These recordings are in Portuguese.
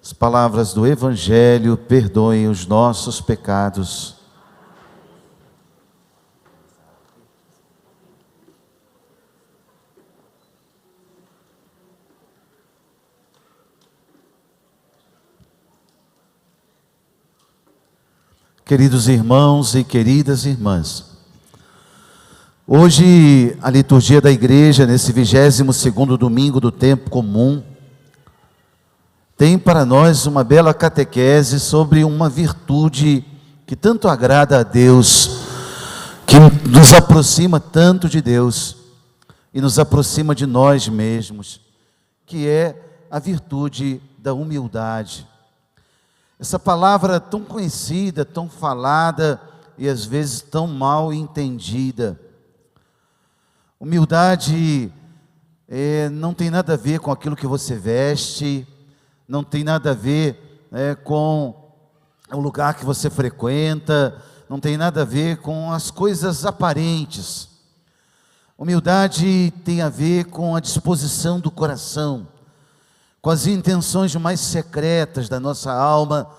As palavras do Evangelho perdoem os nossos pecados. Queridos irmãos e queridas irmãs, hoje a liturgia da igreja, nesse 22º domingo do tempo comum, tem para nós uma bela catequese sobre uma virtude que tanto agrada a Deus, que nos aproxima tanto de Deus e nos aproxima de nós mesmos, que é a virtude da humildade. Essa palavra tão conhecida, tão falada e às vezes tão mal entendida. Humildade não tem nada a ver com aquilo que você veste, não tem nada a ver com o lugar que você frequenta, não tem nada a ver com as coisas aparentes. Humildade tem a ver com a disposição do coração, com as intenções mais secretas da nossa alma,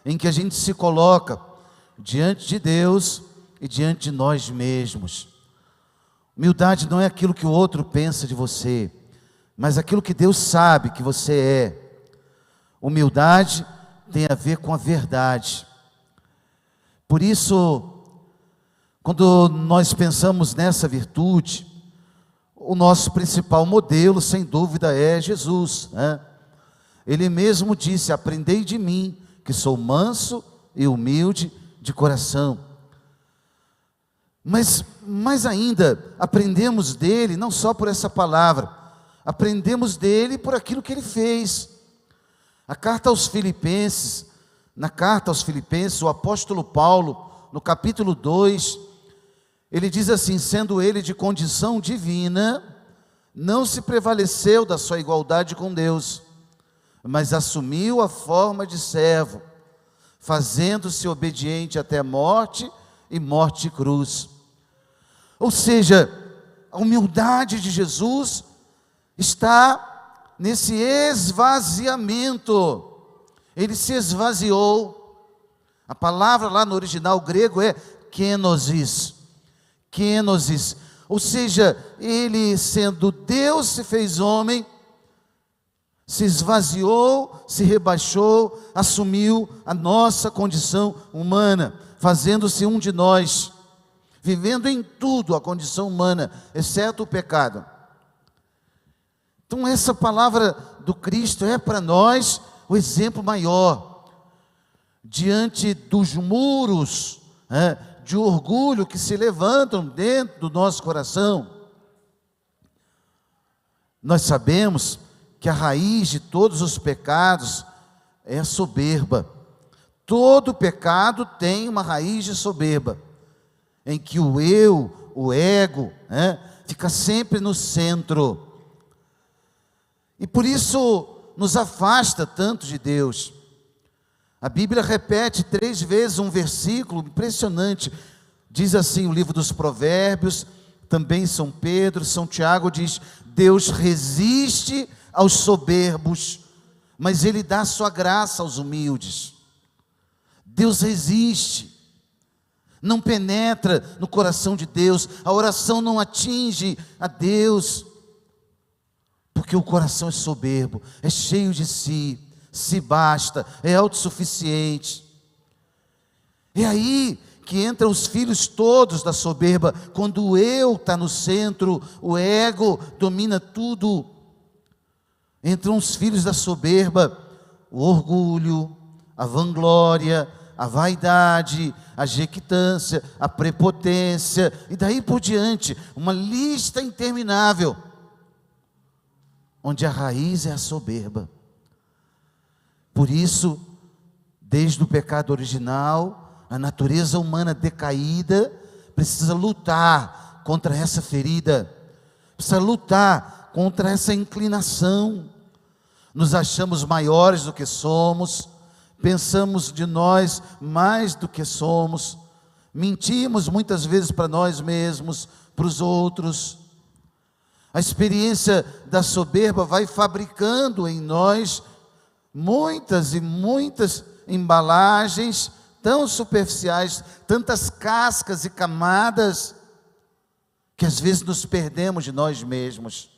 em que a gente se coloca diante de Deus e diante de nós mesmos. Humildade não é aquilo que o outro pensa de você, mas aquilo que Deus sabe que você é. Humildade tem a ver com a verdade. Por isso, quando nós pensamos nessa virtude, o nosso principal modelo, sem dúvida, é Jesus, né? Ele mesmo disse: aprendei de mim, que sou manso e humilde de coração. Mas mais ainda, aprendemos dele não só por essa palavra, aprendemos dele por aquilo que ele fez. Na carta aos Filipenses, o apóstolo Paulo, no capítulo 2, ele diz assim: sendo ele de condição divina, não se prevaleceu da sua igualdade com Deus, mas assumiu a forma de servo, fazendo-se obediente até a morte e morte de cruz. Ou seja, a humildade de Jesus está nesse esvaziamento. Ele se esvaziou. A palavra lá no original grego é kenosis. Kenosis. Ou seja, ele sendo Deus se fez homem, se esvaziou, se rebaixou, assumiu a nossa condição humana, fazendo-se um de nós, vivendo em tudo a condição humana, exceto o pecado. Então essa palavra do Cristo é para nós o exemplo maior, diante dos muros de orgulho que se levantam dentro do nosso coração. Nós sabemos que a raiz de todos os pecados é a soberba. Todo pecado tem uma raiz de soberba, em que o eu, o ego, fica sempre no centro. E por isso nos afasta tanto de Deus. A Bíblia repete 3 vezes um versículo impressionante. Diz assim o livro dos Provérbios, também São Pedro, São Tiago diz: Deus resiste aos soberbos, mas Ele dá sua graça aos humildes. Deus resiste, não penetra no coração de Deus, a oração não atinge a Deus, porque o coração é soberbo, é cheio de si, se basta, é autossuficiente. É aí que entram os filhos todos da soberba, quando o eu está no centro, o ego domina tudo. Entram os filhos da soberba, o orgulho, a vanglória, a vaidade, a jactância, a prepotência, e daí por diante, uma lista interminável, onde a raiz é a soberba. Por isso, desde o pecado original, a natureza humana decaída precisa lutar contra essa ferida, precisa lutar contra essa inclinação. Nos achamos maiores do que somos, pensamos de nós mais do que somos, mentimos muitas vezes para nós mesmos, para os outros. A experiência da soberba vai fabricando em nós muitas e muitas embalagens tão superficiais, tantas cascas e camadas, que às vezes nos perdemos de nós mesmos.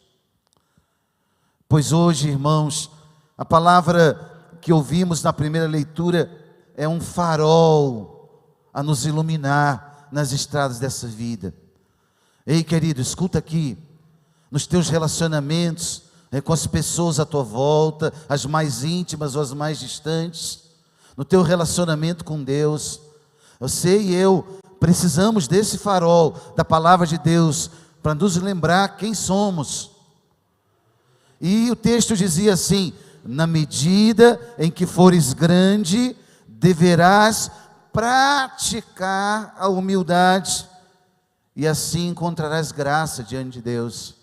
Pois hoje, irmãos, a palavra que ouvimos na primeira leitura é um farol a nos iluminar nas estradas dessa vida. Ei, querido, escuta aqui, nos teus relacionamentos, com as pessoas à tua volta, as mais íntimas ou as mais distantes, no teu relacionamento com Deus, você e eu precisamos desse farol, da palavra de Deus, para nos lembrar quem somos. E o texto dizia assim: na medida em que fores grande, deverás praticar a humildade, e assim encontrarás graça diante de Deus.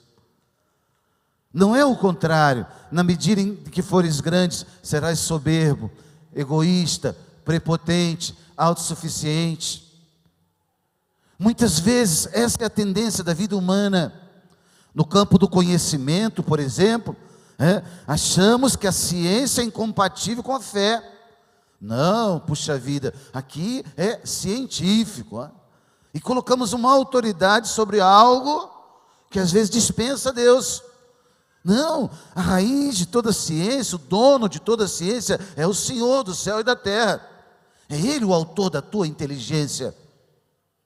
Não é o contrário. Na medida em que fores grande, serás soberbo, egoísta, prepotente, autossuficiente. Muitas vezes essa é a tendência da vida humana. No campo do conhecimento, por exemplo, achamos que a ciência é incompatível com a fé. Não, puxa vida, aqui é científico. E colocamos uma autoridade sobre algo que às vezes dispensa Deus. Não, a raiz de toda ciência, o dono de toda ciência é o Senhor do céu e da terra. É Ele o autor da tua inteligência.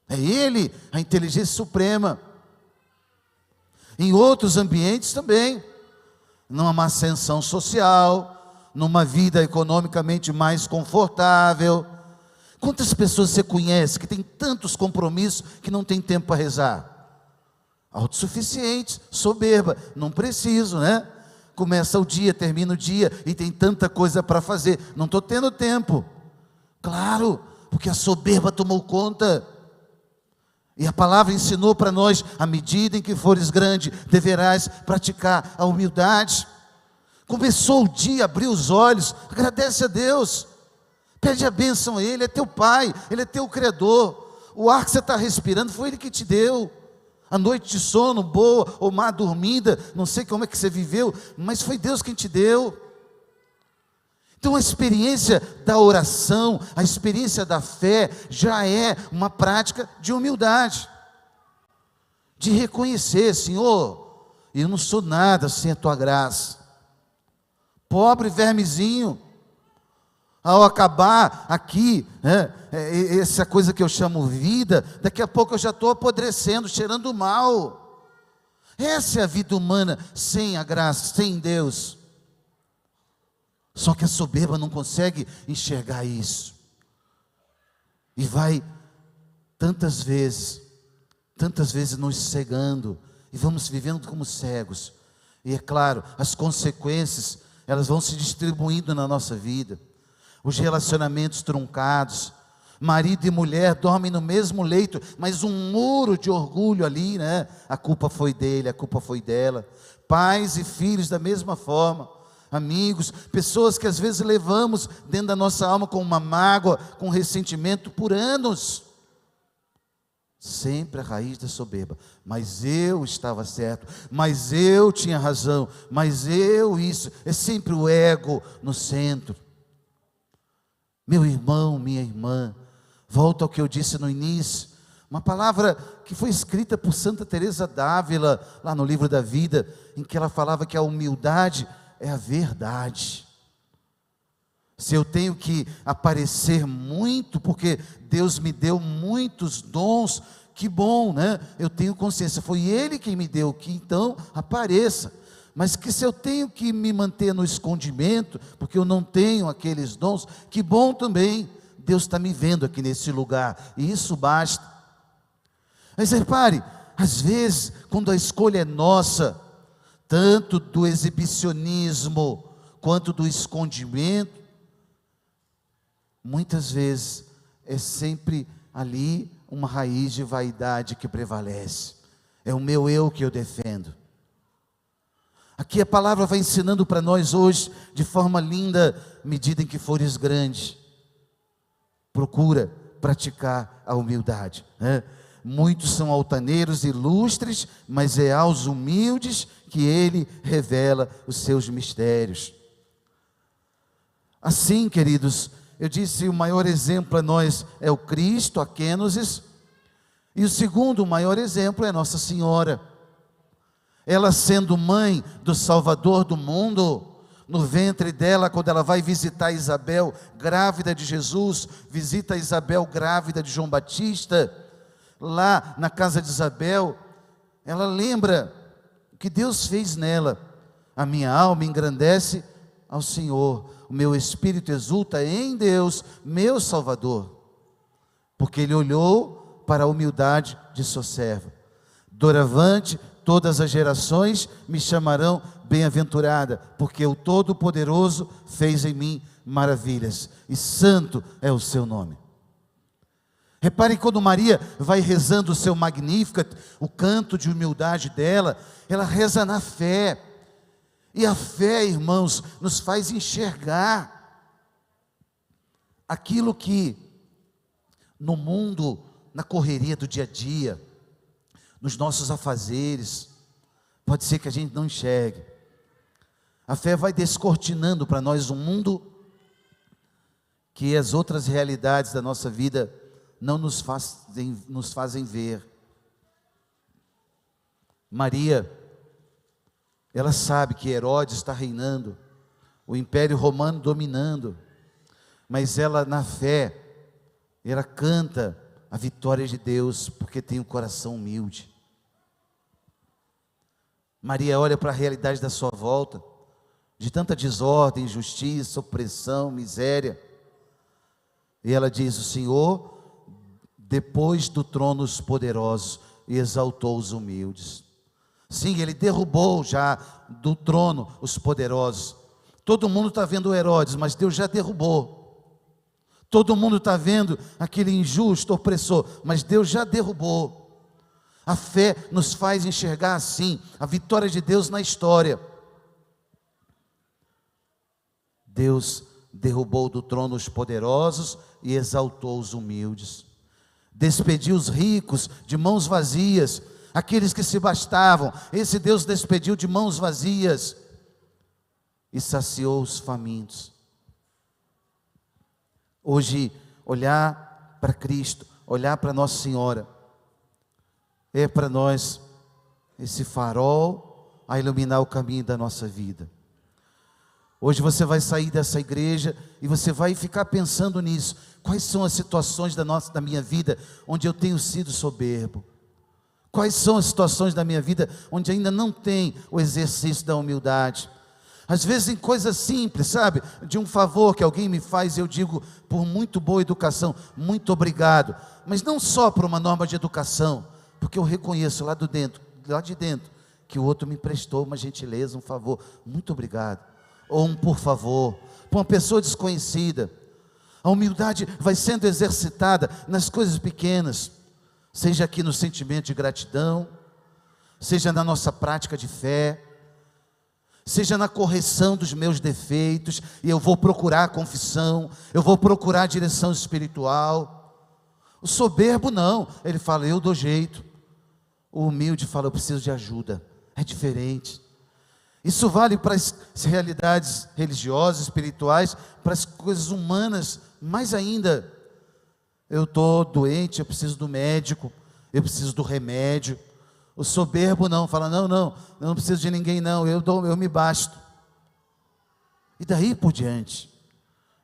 É Ele a inteligência suprema. Em outros ambientes também, numa ascensão social, numa vida economicamente mais confortável. Quantas pessoas você conhece que tem tantos compromissos que não tem tempo para rezar? Autossuficientes, soberba, não preciso, né? Começa o dia, termina o dia e tem tanta coisa para fazer, não estou tendo tempo. Claro, porque a soberba tomou conta. E a palavra ensinou para nós: à medida em que fores grande, deverás praticar a humildade. Começou o dia, abriu os olhos, agradece a Deus, pede a bênção a Ele, é teu Pai, Ele é teu Criador. O ar que você está respirando foi Ele que te deu. A noite de sono, boa ou má dormida, não sei como é que você viveu, mas foi Deus quem te deu. Então a experiência da oração, a experiência da fé, já é uma prática de humildade, de reconhecer: Senhor, eu não sou nada sem a tua graça, pobre vermezinho. Ao acabar aqui, essa coisa que eu chamo vida, daqui a pouco eu já estou apodrecendo, cheirando mal. Essa é a vida humana sem a graça, sem Deus. Só que a soberba não consegue enxergar isso. E vai tantas vezes nos cegando, e vamos vivendo como cegos. E é claro, as consequências, elas vão se distribuindo na nossa vida. Os relacionamentos truncados, marido e mulher dormem no mesmo leito, mas um muro de orgulho ali, né? A culpa foi dele, a culpa foi dela. Pais e filhos da mesma forma, amigos, pessoas que às vezes levamos dentro da nossa alma com uma mágoa, com ressentimento por anos. Sempre a raiz da soberba: mas eu estava certo, mas eu tinha razão, mas eu isso. É sempre o ego no centro. Meu irmão, minha irmã, volta ao que eu disse no início, uma palavra que foi escrita por Santa Teresa d'Ávila, lá no Livro da Vida, em que ela falava que a humildade é a verdade. Se eu tenho que aparecer muito, porque Deus me deu muitos dons, que bom, né? Eu tenho consciência, foi Ele quem me deu, que então apareça. Mas que se eu tenho que me manter no escondimento, porque eu não tenho aqueles dons, que bom também, Deus está me vendo aqui nesse lugar, e isso basta. Mas repare, às vezes, quando a escolha é nossa, tanto do exibicionismo, quanto do escondimento, muitas vezes, é sempre ali uma raiz de vaidade que prevalece. É o meu eu que eu defendo. Aqui a palavra vai ensinando para nós hoje, de forma linda: medida em que fores grande, procura praticar a humildade, né? Muitos são altaneiros e ilustres, mas é aos humildes que Ele revela os seus mistérios. Assim, queridos, eu disse, o maior exemplo a nós é o Cristo, a Kênosis, e o segundo, o maior exemplo é Nossa Senhora. Ela sendo mãe do Salvador do mundo, no ventre dela, quando ela vai visitar Isabel, grávida de Jesus, visita Isabel grávida de João Batista, lá na casa de Isabel, ela lembra o que Deus fez nela. A minha alma engrandece ao Senhor, o meu espírito exulta em Deus, meu Salvador, porque Ele olhou para a humildade de sua serva. Doravante, todas as gerações me chamarão bem-aventurada, porque o Todo-Poderoso fez em mim maravilhas, e santo é o seu nome. Reparem, quando Maria vai rezando o seu Magnificat, o canto de humildade dela, ela reza na fé. E a fé, irmãos, nos faz enxergar aquilo que no mundo, na correria do dia a dia, nos nossos afazeres, pode ser que a gente não enxergue. A fé vai descortinando para nós um mundo que as outras realidades da nossa vida não nos fazem ver. Maria, ela sabe que Herodes está reinando, o Império Romano dominando, mas ela, na fé, ela canta a vitória de Deus, porque tem um coração humilde. Maria olha para a realidade da sua volta, de tanta desordem, injustiça, opressão, miséria, e ela diz: o Senhor, depois do trono os poderosos, e exaltou os humildes. Sim, Ele derrubou já do trono os poderosos. Todo mundo está vendo Herodes, mas Deus já derrubou. Todo mundo está vendo aquele injusto, opressor, mas Deus já derrubou. A fé nos faz enxergar assim, a vitória de Deus na história. Deus derrubou do trono os poderosos e exaltou os humildes. Despediu os ricos de mãos vazias, aqueles que se bastavam. Esse Deus despediu de mãos vazias e saciou os famintos. Hoje, olhar para Cristo, olhar para Nossa Senhora, é para nós esse farol a iluminar o caminho da nossa vida. Hoje você vai sair dessa igreja e você vai ficar pensando nisso. Quais são as situações da minha vida onde eu tenho sido soberbo? Quais são as situações da minha vida onde ainda não tem o exercício da humildade? Às vezes em coisas simples, sabe? De um favor que alguém me faz, eu digo, por muito boa educação, muito obrigado. Mas não só por uma norma de educação, porque eu reconheço lá de dentro, que o outro me prestou uma gentileza, um favor, muito obrigado. Ou um por favor, para uma pessoa desconhecida. A humildade vai sendo exercitada nas coisas pequenas, seja aqui no sentimento de gratidão, seja na nossa prática de fé, seja na correção dos meus defeitos, e eu vou procurar a confissão, eu vou procurar a direção espiritual. O soberbo não, ele fala, eu dou jeito. O humilde fala, eu preciso de ajuda. É diferente. Isso vale para as realidades religiosas, espirituais, para as coisas humanas, mais ainda. Eu estou doente, eu preciso do médico, eu preciso do remédio. O soberbo não, fala, não, eu não preciso de ninguém não, eu me basto. E daí por diante,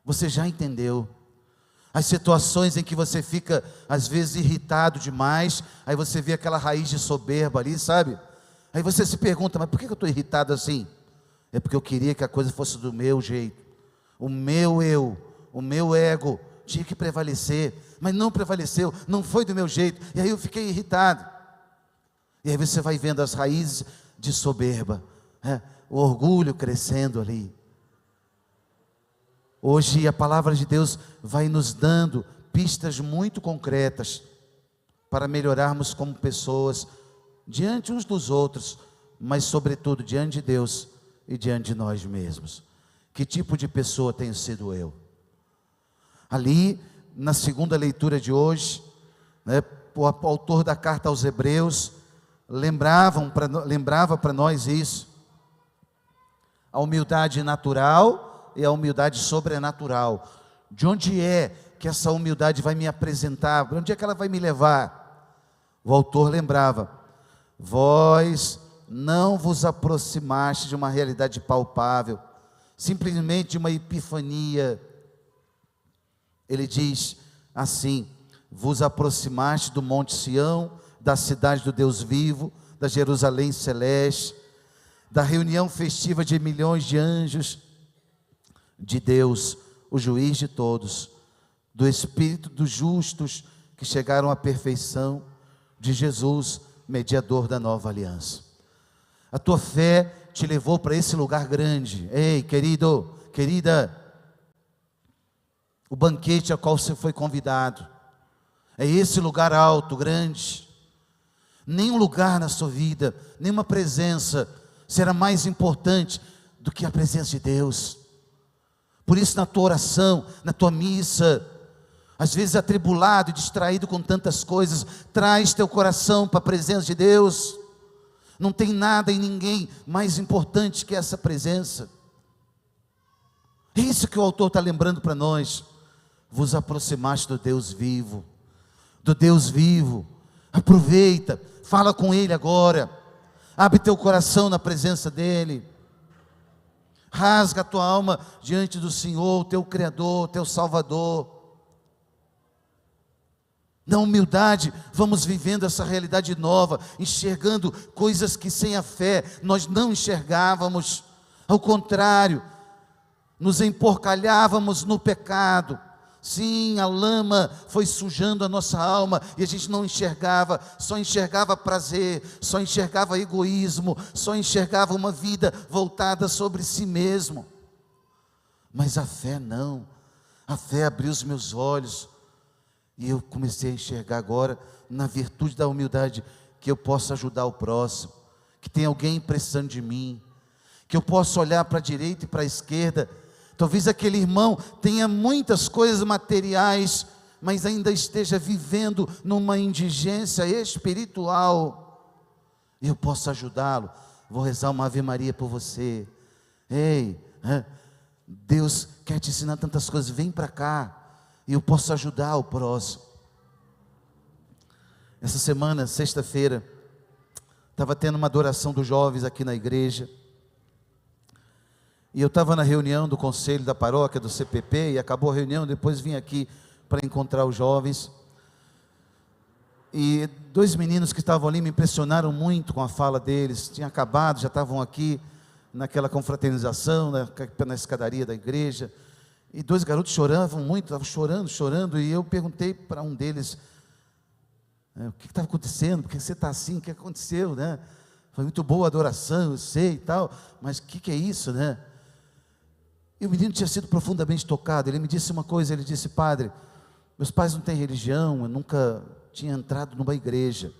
você já entendeu. As situações em que você fica, às vezes, irritado demais, aí você vê aquela raiz de soberba ali, sabe? Aí você se pergunta, mas por que eu estou irritado assim? É porque eu queria que a coisa fosse do meu jeito. O meu eu, o meu ego tinha que prevalecer, mas não prevaleceu, não foi do meu jeito, e aí eu fiquei irritado. E aí você vai vendo as raízes de soberba, o orgulho crescendo ali. Hoje a palavra de Deus vai nos dando pistas muito concretas para melhorarmos como pessoas, diante uns dos outros, mas sobretudo diante de Deus e diante de nós mesmos. Que tipo de pessoa tenho sido eu? Ali, na segunda leitura de hoje, o autor da carta aos Hebreus lembrava para nós isso. A humildade natural é a humildade sobrenatural. De onde é que essa humildade vai me apresentar? Onde é que ela vai me levar? O autor lembrava: vós não vos aproximaste de uma realidade palpável, simplesmente de uma epifania. Ele diz assim: vos aproximaste do Monte Sião, da cidade do Deus vivo, da Jerusalém celeste, da reunião festiva de milhões de anjos, de Deus, o juiz de todos, do Espírito dos justos que chegaram à perfeição, de Jesus, mediador da nova aliança. A tua fé te levou para esse lugar grande. Ei, querido, querida, o banquete ao qual você foi convidado é esse lugar alto, grande. Nenhum lugar na sua vida, nenhuma presença será mais importante do que a presença de Deus. Por isso, na tua oração, na tua missa, às vezes atribulado e distraído com tantas coisas, traz teu coração para a presença de Deus. Não tem nada e ninguém mais importante que essa presença. É isso que o autor está lembrando para nós. Vos aproximaste do Deus vivo, do Deus vivo. Aproveita, fala com Ele agora, abre teu coração na presença dEle, rasga a tua alma diante do Senhor, teu Criador, teu Salvador. Na humildade, vamos vivendo essa realidade nova, enxergando coisas que sem a fé nós não enxergávamos. Ao contrário, nos emporcalhávamos no pecado. Sim, a lama foi sujando a nossa alma e a gente não enxergava, só enxergava prazer, só enxergava egoísmo, só enxergava uma vida voltada sobre si mesmo. Mas a fé não, a fé abriu os meus olhos e eu comecei a enxergar agora, na virtude da humildade, que eu posso ajudar o próximo, que tem alguém precisando de mim, que eu posso olhar para a direita e para a esquerda. Talvez aquele irmão tenha muitas coisas materiais, mas ainda esteja vivendo numa indigência espiritual. Eu posso ajudá-lo. Vou rezar uma Ave Maria por você. Ei, Deus quer te ensinar tantas coisas. Vem para cá e eu posso ajudar o próximo. Essa semana, sexta-feira, estava tendo uma adoração dos jovens aqui na igreja. E eu estava na reunião do conselho da paróquia, do CPP, e acabou a reunião, depois vim aqui para encontrar os jovens. E dois meninos que estavam ali me impressionaram muito com a fala deles. Tinha acabado, já estavam aqui naquela confraternização, na escadaria da igreja. E dois garotos choravam muito, estavam chorando, e eu perguntei para um deles: o que estava acontecendo? Por que você está assim? O que aconteceu, né? Foi muito boa a adoração, eu sei e tal, mas o que é isso, né? E o menino tinha sido profundamente tocado. Ele me disse uma coisa, ele disse: padre, meus pais não têm religião, eu nunca tinha entrado numa igreja.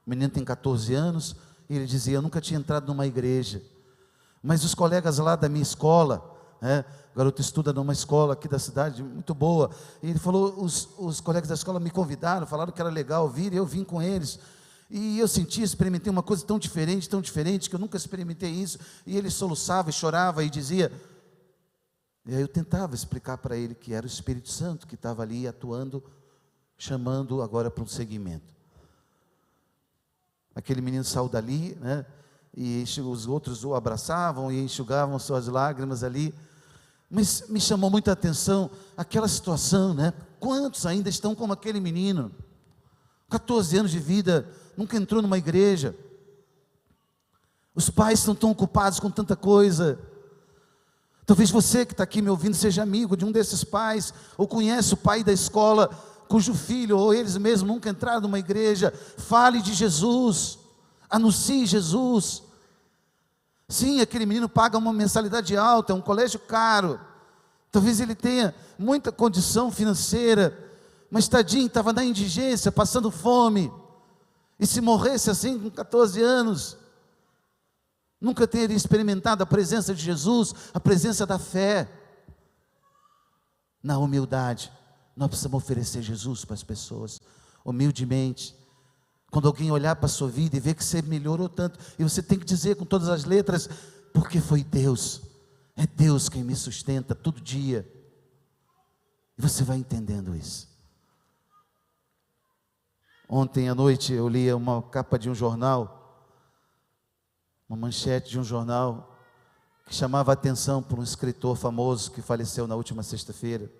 O menino tem 14 anos, e ele dizia: eu nunca tinha entrado numa igreja, mas os colegas lá da minha escola, o garoto estuda numa escola aqui da cidade, muito boa, e ele falou, os colegas da escola me convidaram, falaram que era legal vir, e eu vim com eles. E eu experimentei uma coisa tão diferente, que eu nunca experimentei isso. E ele soluçava e chorava e dizia. E aí eu tentava explicar para ele que era o Espírito Santo que estava ali atuando, chamando agora para um seguimento. Aquele menino saiu dali, né? E os outros o abraçavam e enxugavam suas lágrimas ali. Mas me chamou muita atenção aquela situação, né? Quantos ainda estão como aquele menino? 14 anos de vida, nunca entrou numa igreja. Os pais estão tão ocupados com tanta coisa. Talvez você que está aqui me ouvindo seja amigo de um desses pais, ou conhece o pai da escola, cujo filho, ou eles mesmos nunca entraram numa igreja. Fale de Jesus, anuncie Jesus. Sim, aquele menino paga uma mensalidade alta, é um colégio caro. Talvez ele tenha muita condição financeira, mas tadinho, estava na indigência, passando fome. E se morresse assim com 14 anos, nunca teria experimentado a presença de Jesus, a presença da fé. Na humildade, nós precisamos oferecer Jesus para as pessoas, humildemente. Quando alguém olhar para a sua vida e ver que você melhorou tanto, e você tem que dizer com todas as letras: porque foi Deus. É Deus quem me sustenta todo dia. E você vai entendendo isso. Ontem à noite eu li uma capa de um jornal, uma manchete de um jornal, que chamava a atenção por um escritor famoso que faleceu na última sexta-feira.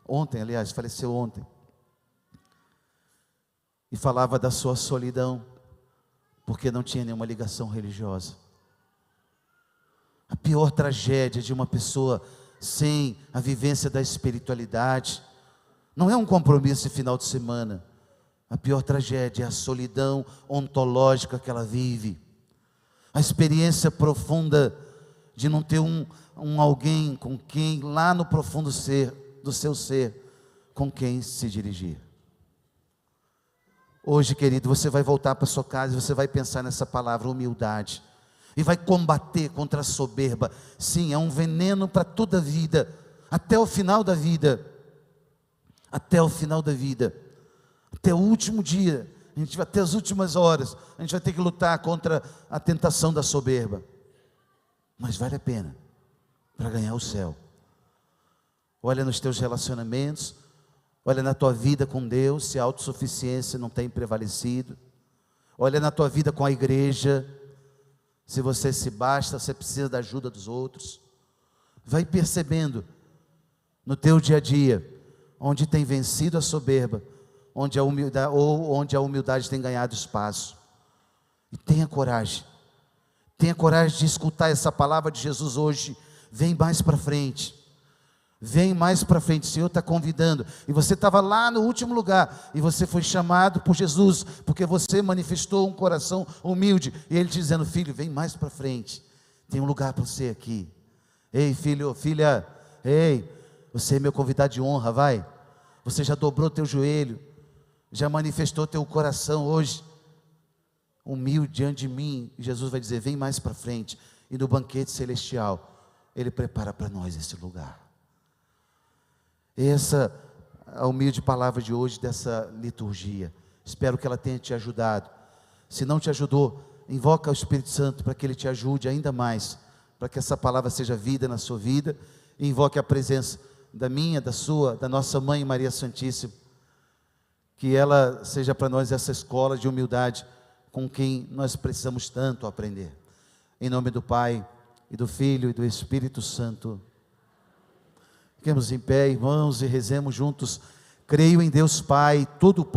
Ontem, aliás, faleceu ontem. E falava da sua solidão, porque não tinha nenhuma ligação religiosa. A pior tragédia de uma pessoa sem a vivência da espiritualidade não é um compromisso de final de semana. A pior tragédia é a solidão ontológica que ela vive. A experiência profunda de não ter um alguém com quem, lá no profundo ser, do seu ser, com quem se dirigir. Hoje, querido, você vai voltar para sua casa e você vai pensar nessa palavra humildade. E vai combater contra a soberba. Sim, é um veneno para toda a vida, até o final da vida. Até o final da vida. Até o último dia, até as últimas horas, a gente vai ter que lutar contra a tentação da soberba. Mas vale a pena, para ganhar o céu. Olha nos teus relacionamentos, olha na tua vida com Deus, se a autossuficiência não tem prevalecido. Olha na tua vida com a igreja, se você se basta, você precisa da ajuda dos outros. Vai percebendo no teu dia a dia, onde tem vencido a soberba, onde a humildade tem ganhado espaço. E tenha coragem de escutar essa palavra de Jesus hoje. Vem mais para frente, vem mais para frente, o Senhor está convidando. E você estava lá no último lugar, e você foi chamado por Jesus, porque você manifestou um coração humilde, e Ele te dizendo: filho, vem mais para frente, tem um lugar para você aqui. Ei, filho, filha, ei, você é meu convidado de honra, vai. Você já dobrou teu joelho, já manifestou teu coração hoje, humilde diante de mim. E Jesus vai dizer: vem mais para frente. E no banquete celestial, Ele prepara para nós esse lugar. Essa é a humilde palavra de hoje, dessa liturgia. Espero que ela tenha te ajudado. Se não te ajudou, invoca o Espírito Santo para que Ele te ajude ainda mais, para que essa palavra seja vida na sua vida. E invoque a presença da minha, da sua, da nossa Mãe Maria Santíssima, que ela seja para nós essa escola de humildade com quem nós precisamos tanto aprender. Em nome do Pai, e do Filho, e do Espírito Santo. Fiquemos em pé, irmãos, e rezemos juntos. Creio em Deus Pai, Todo-Poderoso.